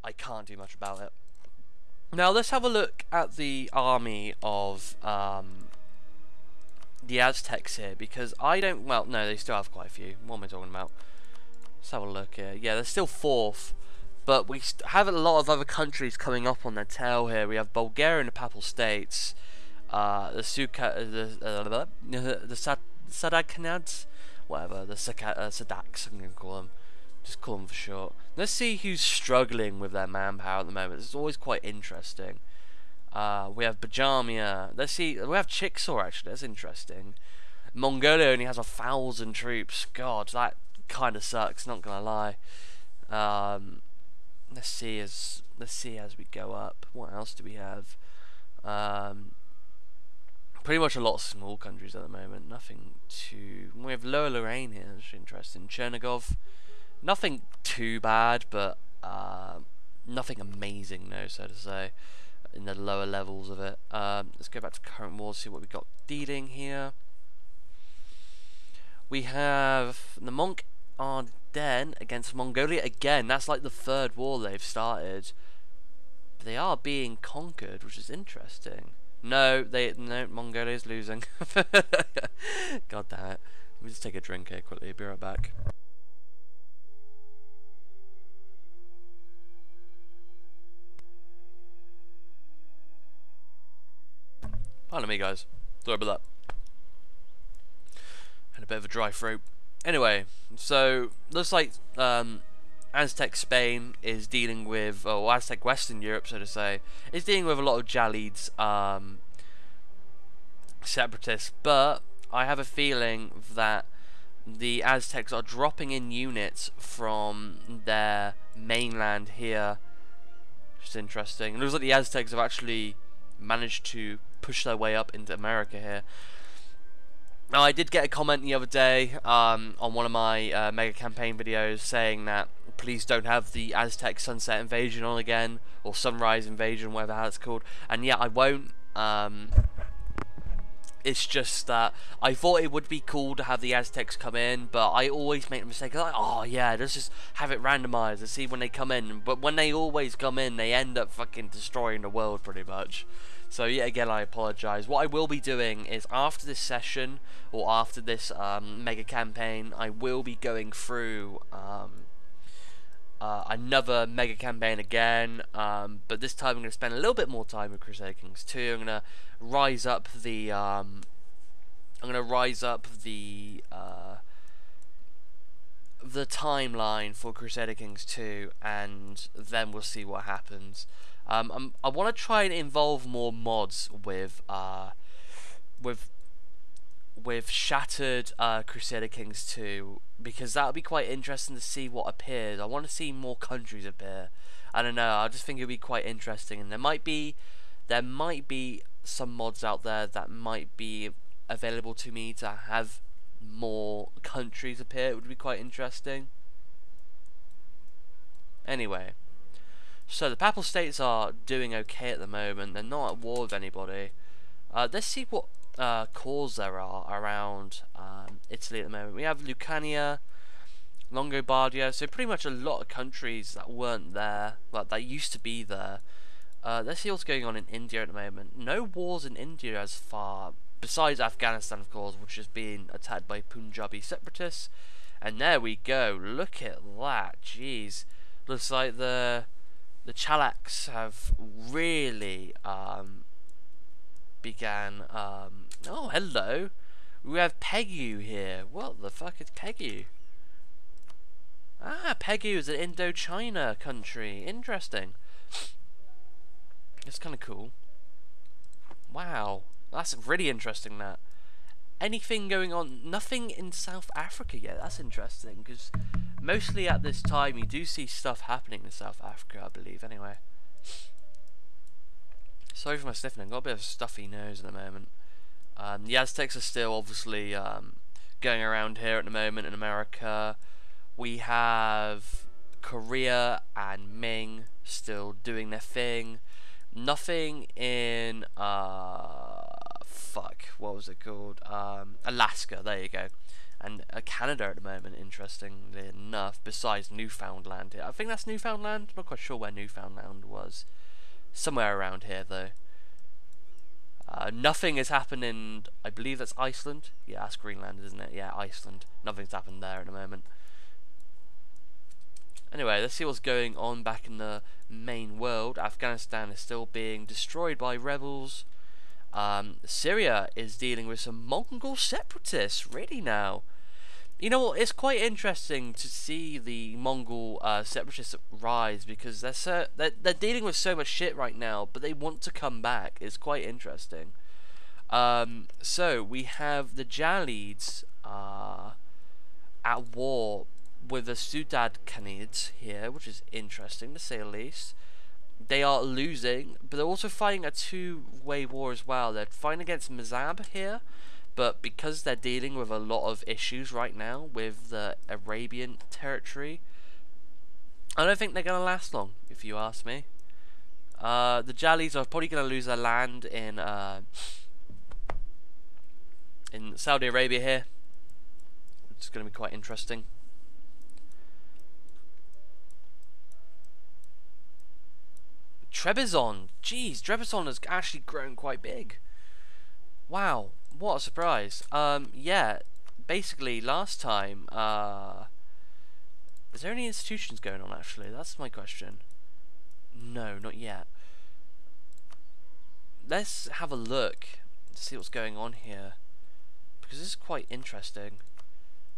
I can't do much about it. Now let's have a look at the army of the Aztecs here, because I don't. Well, no, they still have quite a few. What am I talking about? Let's have a look here. Yeah, they're still fourth, but we have a lot of other countries coming up on their tail here. We have Bulgaria and the Papal States, the Sadakanads, whatever, the Sadaks, I'm going to call them. Just call them for short. Let's see who's struggling with their manpower at the moment. It's always quite interesting. We have Bajamia. Let's see. We have Chickasaw, actually. That's interesting. Mongolia only has 1,000 troops. God, that kind of sucks. Not gonna lie. Let's see as we go up. What else do we have? Pretty much a lot of small countries at the moment. Nothing too. We have Lower Lorraine here. That's interesting. Chernigov. Nothing too bad, but nothing amazing, no, so to say, in the lower levels of it. Let's go back to current wars, see what we got dealing here. We have the Monk Ardennes against Mongolia again. That's like the third war they've started. But they are being conquered, which is interesting. No, Mongolia's losing. God damn it. Let me just take a drink here quickly. Be right back. Pardon me, guys. Sorry about that. Had a bit of a dry throat. Anyway, so looks like Aztec Spain is dealing with, or Aztec Western Europe, so to say, is dealing with a lot of Jalids separatists. But I have a feeling that the Aztecs are dropping in units from their mainland here. Which is interesting. It looks like the Aztecs have actually managed to push their way up into America here. Now, I did get a comment the other day on one of my mega campaign videos saying that please don't have the Aztec Sunset Invasion on again, or Sunrise Invasion, whatever how it's called. And yeah, I won't. It's just that I thought it would be cool to have the Aztecs come in, but I always make the mistake of like, oh yeah, let's just have it randomized and see when they come in. But when they always come in, they end up fucking destroying the world pretty much. So yet again, I apologise. What I will be doing is after this session, or after this mega campaign, I will be going through another mega campaign again, but this time I'm going to spend a little bit more time with Crusader Kings 2. I'm going to rise up the the timeline for Crusader Kings 2, and then we'll see what happens. I want to try and involve more mods with Shattered Crusader Kings 2, because that would be quite interesting to see what appears. I want to see more countries appear. I don't know. I just think it would be quite interesting, and there might be some mods out there that might be available to me to have more countries appear. It would be quite interesting. Anyway, so the Papal States are doing okay at the moment. They're not at war with anybody. Let's see what cores there are around Italy at the moment. We have Lucania, Longobardia, so pretty much a lot of countries that weren't there, well, that used to be there. Let's see what's going on in India at the moment. No wars in India as far, besides Afghanistan, of course, which is being attacked by Punjabi separatists. And there we go. Look at that. Jeez, looks like the Chalaks have really began. Oh, hello. We have Pegu here. What the fuck is Pegu? Ah, Pegu is an Indochina country. Interesting. It's kind of cool. Wow, that's really interesting. That anything going on? Nothing in South Africa yet. That's interesting, because mostly at this time you do see stuff happening in South Africa, I believe. Anyway, sorry for my sniffing. I've got a bit of a stuffy nose at the moment. The Aztecs are still obviously going around here at the moment in America. We have Korea and Ming still doing their thing. Nothing in fuck, what was it called? Alaska. There you go. and Canada at the moment, interestingly enough, besides Newfoundland here. I think that's Newfoundland. I'm not quite sure where Newfoundland was. Somewhere around here, though. Nothing has happened in, I believe that's Iceland. Yeah, that's Greenland, isn't it? Yeah, Iceland. Nothing's happened there at the moment. Anyway, let's see what's going on back in the main world. Afghanistan is still being destroyed by rebels. Syria is dealing with some Mongol separatists, really now. You know what, it's quite interesting to see the Mongol separatists rise, because they're dealing with so much shit right now, but they want to come back. It's quite interesting. So, we have the Jalids at war with the Sudad Khanids here, which is interesting to say the least. They are losing, but they're also fighting a two-way war as well. They're fighting against Mazab here, but because they're dealing with a lot of issues right now with the Arabian territory, I don't think they're going to last long, if you ask me. The Jalis are probably going to lose their land in Saudi Arabia here. It's going to be quite interesting. Trebizond, jeez, Trebizond has actually grown quite big. Wow, what a surprise. Yeah, basically last time, is there any institutions going on actually? That's my question. No, not yet. Let's have a look to see what's going on here, because this is quite interesting.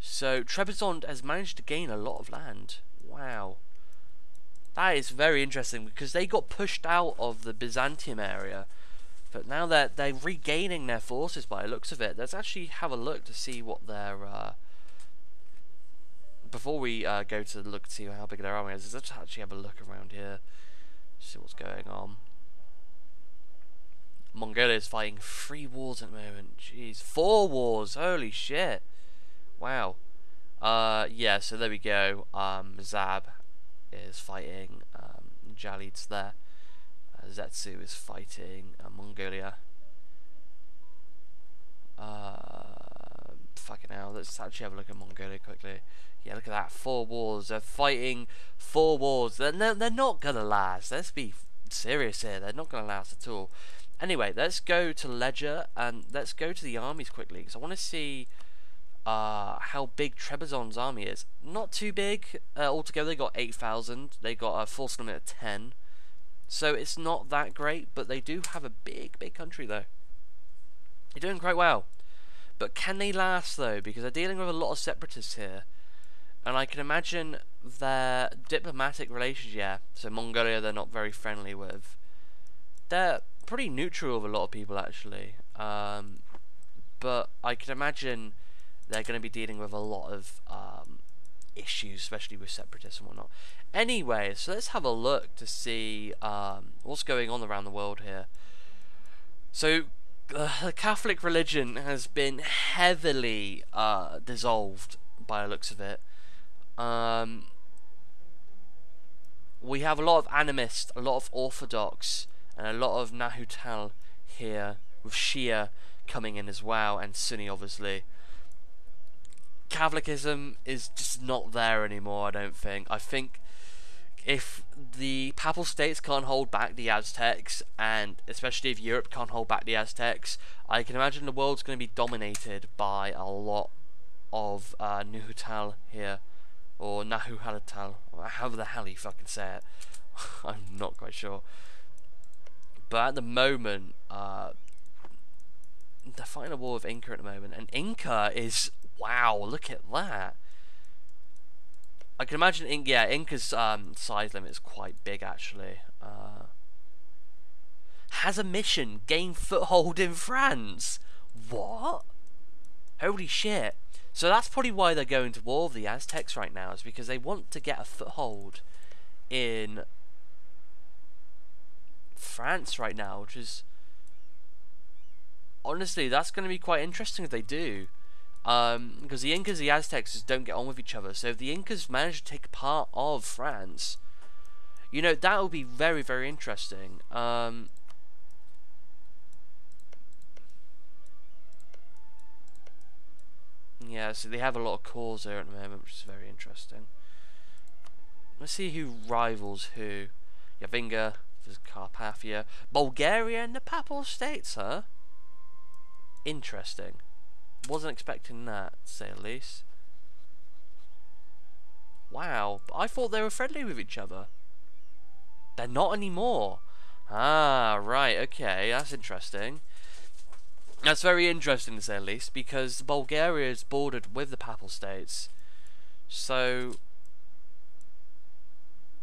So, Trebizond has managed to gain a lot of land. Wow. That is very interesting, because they got pushed out of the Byzantium area, but now they're regaining their forces by the looks of it. Let's actually have a look to see what their before we go to look to see how big their army is. Let's actually have a look around here, see what's going on. Mongolia is fighting 3 wars at the moment. Jeez, 4 wars. Holy shit! Wow. Yeah. So there we go. Zab is fighting Jalids there. Zetsu is fighting Mongolia. Fucking hell, let's actually have a look at Mongolia quickly. Yeah, look at that, 4 wars. They're fighting 4 wars. They're not gonna last. Let's be serious here. They're not gonna last at all. Anyway, let's go to Ledger and let's go to the armies quickly, because I want to see how big Trebizond's army is. Not too big. Altogether they got 8,000. They got a force limit of 10. So it's not that great, but they do have a big country though. They're doing quite well. But can they last though? Because they're dealing with a lot of separatists here. And I can imagine their diplomatic relations, yeah. So Mongolia they're not very friendly with. They're pretty neutral with a lot of people actually. But I can imagine they're going to be dealing with a lot of issues, especially with separatists and whatnot. Anyway, so let's have a look to see what's going on around the world here. So the Catholic religion has been heavily dissolved by the looks of it. We have a lot of animist, a lot of Orthodox, and a lot of Nahutal here, with Shia coming in as well, and Sunni obviously. Catholicism is just not there anymore, I don't think. I think if the Papal States can't hold back the Aztecs, and especially if Europe can't hold back the Aztecs, I can imagine the world's going to be dominated by a lot of Nahutal here, or Nahuhalatal, however the hell you fucking say it. I'm not quite sure. But at the moment, they're fighting a war with Inca at the moment, and Inca is, wow, look at that. I can imagine, Inca's size limit is quite big actually. Has a mission, gain foothold in France. What? Holy shit. So that's probably why they're going to war with the Aztecs right now, is because they want to get a foothold in France right now, which is, honestly, that's going to be quite interesting if they do. Because the Incas and the Aztecs just don't get on with each other. So if the Incas manage to take part of France, you know, that would be very, very interesting. Yeah, so they have a lot of cores there at the moment, which is very interesting. Let's see who rivals who. Yavinga versus Carpathia. Bulgaria and the Papal States, huh? Interesting. Wasn't expecting that, to say the least. Wow, but I thought they were friendly with each other. They're not anymore. Ah, right, okay, that's interesting. That's very interesting, to say the least, because Bulgaria is bordered with the Papal States. So,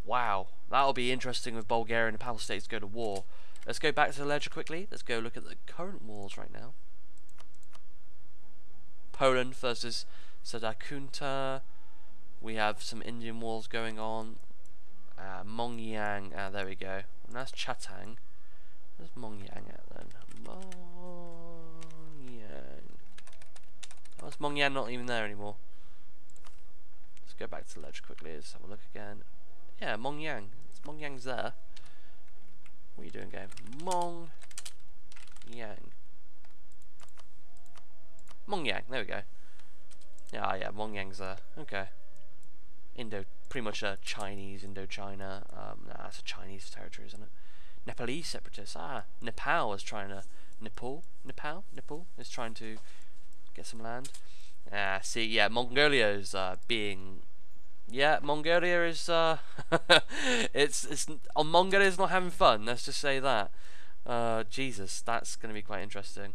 wow, that'll be interesting with Bulgaria and the Papal States go to war. Let's go back to the ledger quickly. Let's go look at the current wars right now. Poland versus Sadakunta. We have some Indian wars going on. Mongyang, there we go. And that's Chatang. Where's Mongyang at then? Mongyang. Oh, is Mongyang not even there anymore? Let's go back to the ledger quickly. Let's have a look again. Yeah, Mongyang. Mongyang's there. What are you doing, game? Mongyang. Mongyang, there we go. Yeah, yeah, Mongyang's there. Okay. Pretty much a Chinese, Indochina. Nah, that's a Chinese territory, isn't it? Nepalese separatists. Nepal is trying to. Nepal is trying to get some land. See, yeah, Mongolia is being. Yeah, Mongolia is. Mongolia is not having fun. Let's just say that. Jesus, that's going to be quite interesting.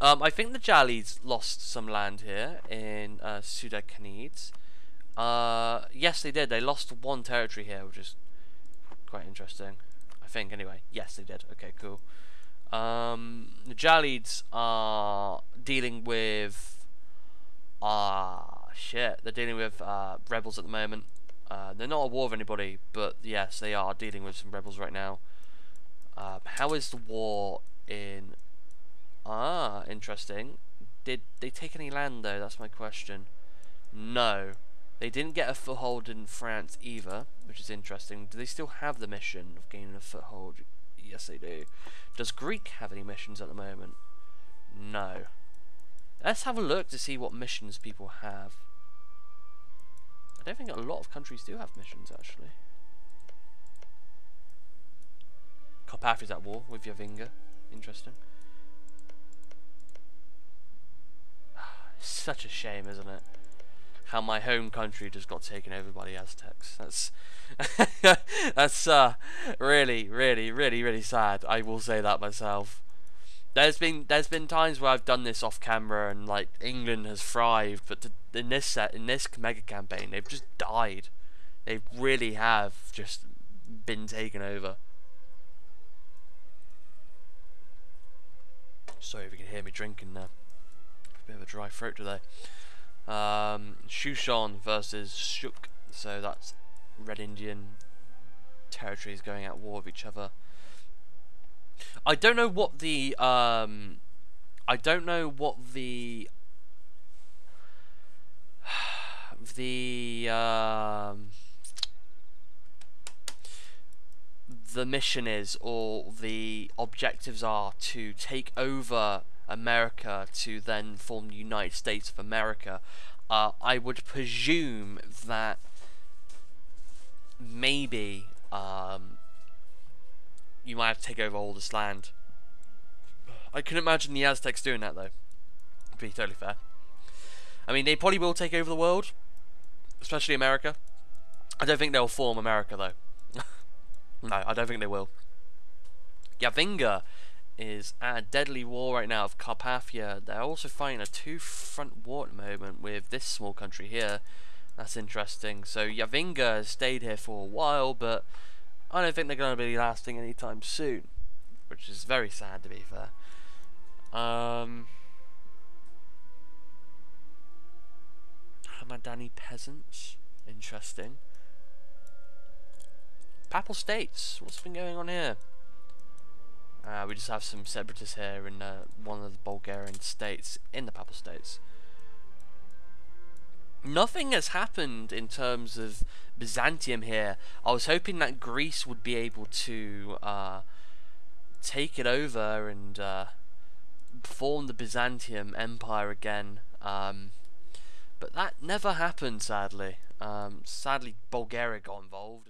I think the Jalis lost some land here in Sudakanids. Yes, they did. They lost one territory here, which is quite interesting. I think, anyway. Yes, they did. Okay, cool. The Jalids are dealing with... shit. They're dealing with rebels at the moment. They're not at war with anybody, but yes, they are dealing with some rebels right now. How is the war in... interesting. Did they take any land, though? That's my question. No. They didn't get a foothold in France either, which is interesting. Do they still have the mission of gaining a foothold? Yes, they do. Does Greek have any missions at the moment? No. Let's have a look to see what missions people have. I don't think a lot of countries do have missions, actually. Carpathia's at war with Yavinga. Interesting. Such a shame, isn't it? How my home country just got taken over by the Aztecs. That's really, really, really, really sad. I will say that myself. There's been times where I've done this off camera and like England has thrived, but in this mega campaign they've just died. They really have just been taken over. Sorry if you can hear me drinking there. A bit of a dry throat today. Shushan versus Shuk, so that's Red Indian territories going at war with each other. I don't know what the the mission is, or the objectives are, to take over America to then form the United States of America. I would presume that maybe you might have to take over all this land. I can imagine the Aztecs doing that, though. To be totally fair. I mean, they probably will take over the world, especially America. I don't think they'll form America, though. No, I don't think they will. Yavinga is at a deadly war right now with Carpathia. They're also fighting a two-front war at the moment with this small country here. That's interesting. So Yavinga has stayed here for a while, but I don't think they're going to be lasting anytime soon, which is very sad, to be fair. Hamadani peasants, interesting. Papal States, what's been going on here? We just have some separatists here in one of the Bulgarian states in the Papal States. Nothing has happened in terms of Byzantium here. I was hoping that Greece would be able to take it over and form the Byzantium Empire again. But that never happened, sadly. Sadly, Bulgaria got involved.